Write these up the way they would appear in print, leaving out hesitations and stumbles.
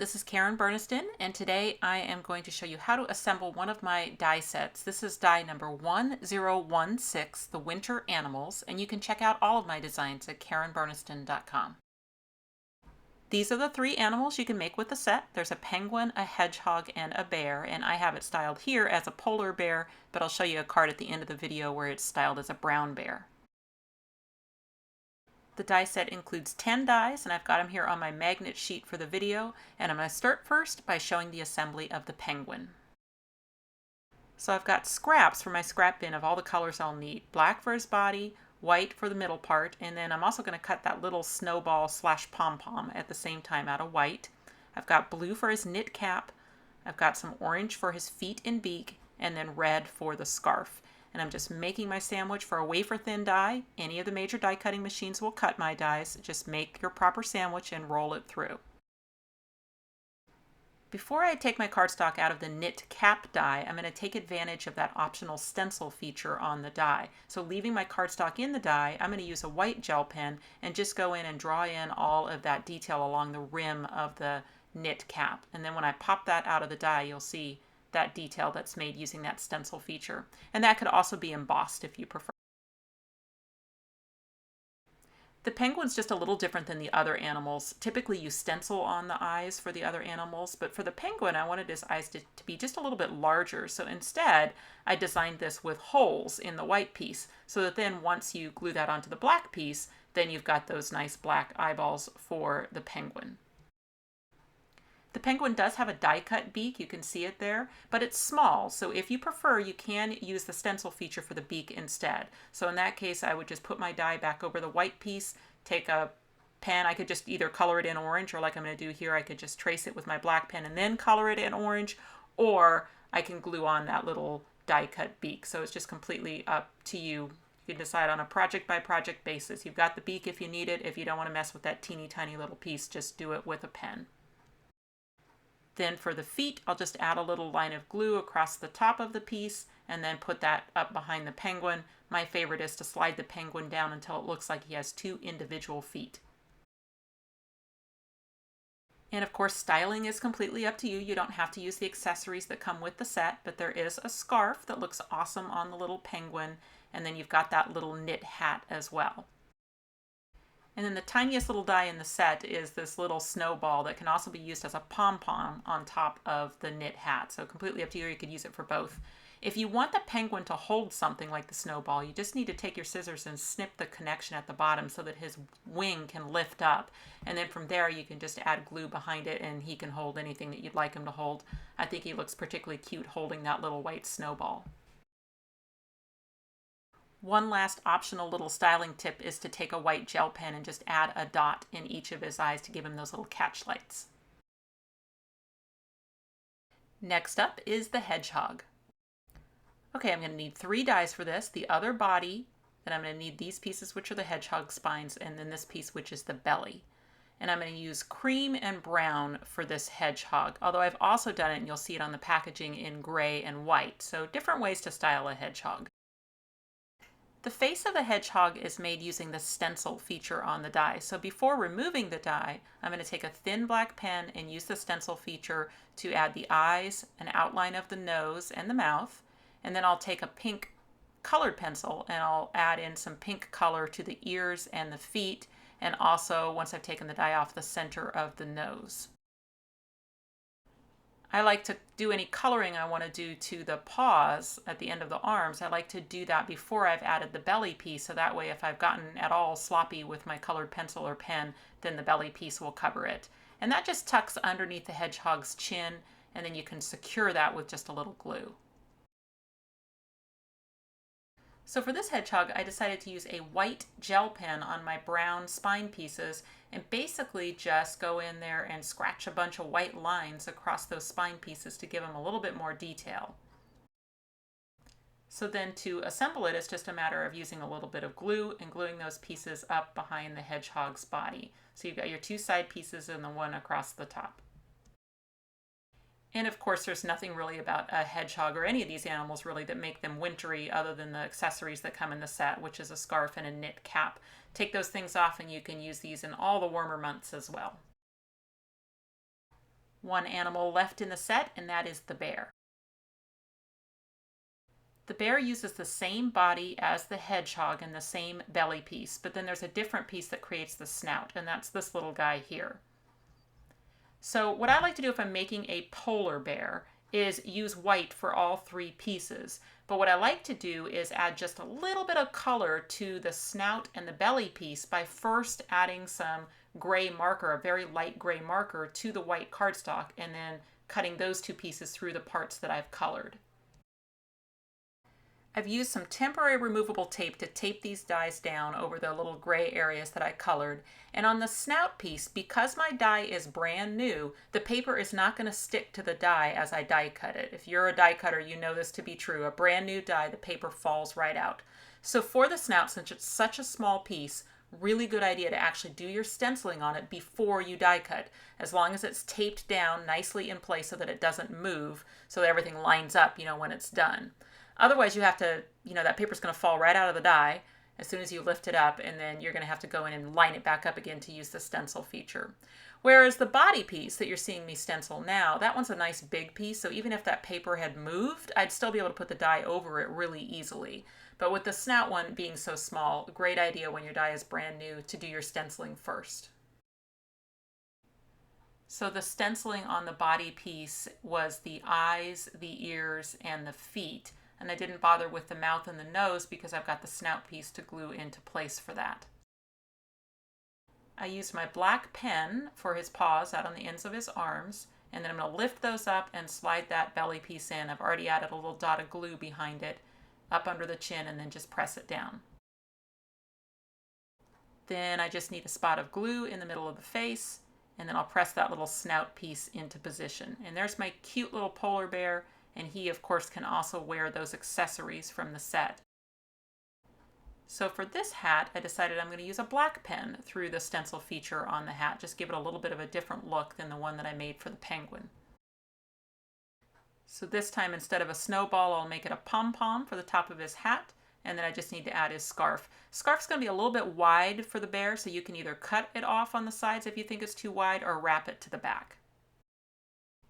this is Karen Burniston, and today I am going to show you how to assemble one of my die sets. This is die number 1016, the Winter Animals, and you can check out all of my designs at karenburniston.com. These are the three animals you can make with the set. There's a penguin, a hedgehog, and a bear, and I have it styled here as a polar bear, but I'll show you a card at the end of the video where it's styled as a brown bear. The die set includes 10 dies, and I've got them here on my magnet sheet for the video, and I'm going to start first by showing the assembly of the penguin. So I've got scraps for my scrap bin of all the colors I'll need. Black for his body, white for the middle part, and then I'm also going to cut that little snowball slash pom-pom at the same time out of white. I've got blue for his knit cap, I've got some orange for his feet and beak, and then red for the scarf. And I'm just making my sandwich for a wafer thin die. Any of the major die cutting machines will cut my dies. Just make your proper sandwich and roll it through. Before I take my cardstock out of the knit cap die, I'm going to take advantage of that optional stencil feature on the die. So leaving my cardstock in the die, I'm going to use a white gel pen and just go in and draw in all of that detail along the rim of the knit cap. And then when I pop that out of the die, you'll see that detail that's made using that stencil feature. And that could also be embossed if you prefer. The penguin's just a little different than the other animals. Typically you stencil on the eyes for the other animals, but for the penguin I wanted his eyes to be just a little bit larger. So instead I designed this with holes in the white piece so that then once you glue that onto the black piece, then you've got those nice black eyeballs for the penguin. The penguin does have a die-cut beak, you can see it there, but it's small, so if you prefer, you can use the stencil feature for the beak instead. So in that case, I would just put my die back over the white piece, take a pen, I could just either color it in orange, or like I'm going to do here, I could just trace it with my black pen and then color it in orange, or I can glue on that little die-cut beak. So it's just completely up to you. You can decide on a project-by-project basis. You've got the beak if you need it. If you don't want to mess with that teeny tiny little piece, just do it with a pen. Then for the feet, I'll just add a little line of glue across the top of the piece and then put that up behind the penguin. My favorite is to slide the penguin down until it looks like he has two individual feet. And of course, styling is completely up to you. You don't have to use the accessories that come with the set, but there is a scarf that looks awesome on the little penguin, and then you've got that little knit hat as well. And then the tiniest little die in the set is this little snowball that can also be used as a pom-pom on top of the knit hat. So completely up to you, you could use it for both. If you want the penguin to hold something like the snowball, you just need to take your scissors and snip the connection at the bottom so that his wing can lift up. And then from there you can just add glue behind it and he can hold anything that you'd like him to hold. I think he looks particularly cute holding that little white snowball. One last optional little styling tip is to take a white gel pen and just add a dot in each of his eyes to give him those little catch lights. Next up is the hedgehog. Okay, I'm going to need 3 dies for this. The other body, then I'm going to need these pieces which are the hedgehog spines, and then this piece which is the belly. And I'm going to use cream and brown for this hedgehog, although I've also done it, and you'll see it on the packaging, in gray and white. So different ways to style a hedgehog. The face of the hedgehog is made using the stencil feature on the die. So before removing the die, I'm going to take a thin black pen and use the stencil feature to add the eyes, an outline of the nose and the mouth, and then I'll take a pink colored pencil and I'll add in some pink color to the ears and the feet, and also, once I've taken the die off, the center of the nose. I like to do any coloring I want to do to the paws at the end of the arms. I like to do that before I've added the belly piece, so that way if I've gotten at all sloppy with my colored pencil or pen, then the belly piece will cover it. And that just tucks underneath the hedgehog's chin, and then you can secure that with just a little glue. So for this hedgehog, I decided to use a white gel pen on my brown spine pieces and basically just go in there and scratch a bunch of white lines across those spine pieces to give them a little bit more detail. So then to assemble it, it's just a matter of using a little bit of glue and gluing those pieces up behind the hedgehog's body. So you've got your 2 side pieces and the one across the top. And of course, there's nothing really about a hedgehog or any of these animals really that make them wintry other than the accessories that come in the set, which is a scarf and a knit cap. Take those things off and you can use these in all the warmer months as well. One animal left in the set, and that is the bear. The bear uses the same body as the hedgehog and the same belly piece, but then there's a different piece that creates the snout, and that's this little guy here. So what I like to do if I'm making a polar bear is use white for all three pieces. But what I like to do is add just a little bit of color to the snout and the belly piece by first adding some gray marker, a very light gray marker, to the white cardstock, and then cutting those two pieces through the parts that I've colored. I've used some temporary removable tape to tape these dies down over the little gray areas that I colored. And on the snout piece, because my die is brand new, the paper is not going to stick to the die as I die cut it. If you're a die cutter, you know this to be true. A brand new die, the paper falls right out. So for the snout, since it's such a small piece, really good idea to actually do your stenciling on it before you die cut, as long as it's taped down nicely in place so that it doesn't move, so that everything lines up, when it's done. Otherwise, you have to, that paper's going to fall right out of the die as soon as you lift it up, and then you're going to have to go in and line it back up again to use the stencil feature. Whereas the body piece that you're seeing me stencil now, that one's a nice big piece, so even if that paper had moved, I'd still be able to put the die over it really easily. But with the snout one being so small, great idea when your die is brand new to do your stenciling first. So the stenciling on the body piece was the eyes, the ears, and the feet. And I didn't bother with the mouth and the nose because I've got the snout piece to glue into place for that. I used my black pen for his paws out on the ends of his arms, and then I'm going to lift those up and slide that belly piece in. I've already added a little dot of glue behind it, up under the chin, and then just press it down. Then I just need a spot of glue in the middle of the face, and then I'll press that little snout piece into position. And there's my cute little polar bear. And he, of course, can also wear those accessories from the set. So for this hat, I decided I'm going to use a black pen through the stencil feature on the hat. Just give it a little bit of a different look than the one that I made for the penguin. So this time, instead of a snowball, I'll make it a pom-pom for the top of his hat. And then I just need to add his scarf. Scarf's going to be a little bit wide for the bear, so you can either cut it off on the sides if you think it's too wide, or wrap it to the back.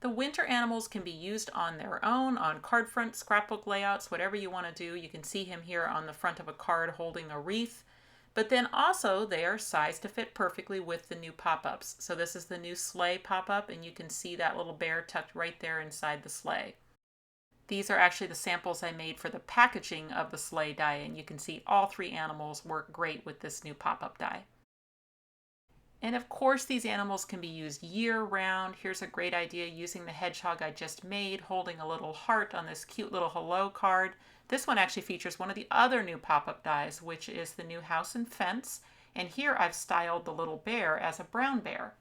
The winter animals can be used on their own, on card front, scrapbook layouts, whatever you want to do. You can see him here on the front of a card holding a wreath. But then also they are sized to fit perfectly with the new pop-ups. So this is the new Sleigh Pop-Up, and you can see that little bear tucked right there inside the sleigh. These are actually the samples I made for the packaging of the sleigh die, and you can see all three animals work great with this new pop-up die. And of course, these animals can be used year-round. Here's a great idea using the hedgehog I just made, holding a little heart on this cute little hello card. This one actually features one of the other new pop-up dies, which is the new house and fence. And here I've styled the little bear as a brown bear.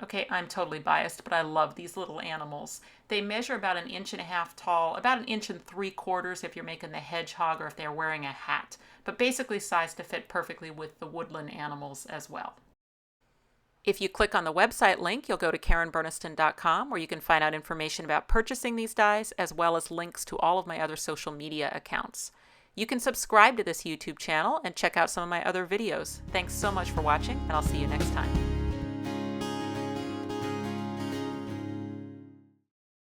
Okay, I'm totally biased, but I love these little animals. They measure about 1.5 inches tall, about 1.75 inches if you're making the hedgehog or if they're wearing a hat, but basically sized to fit perfectly with the woodland animals as well. If you click on the website link, you'll go to KarenBurniston.com, where you can find out information about purchasing these dies, as well as links to all of my other social media accounts. You can subscribe to this YouTube channel and check out some of my other videos. Thanks so much for watching, and I'll see you next time.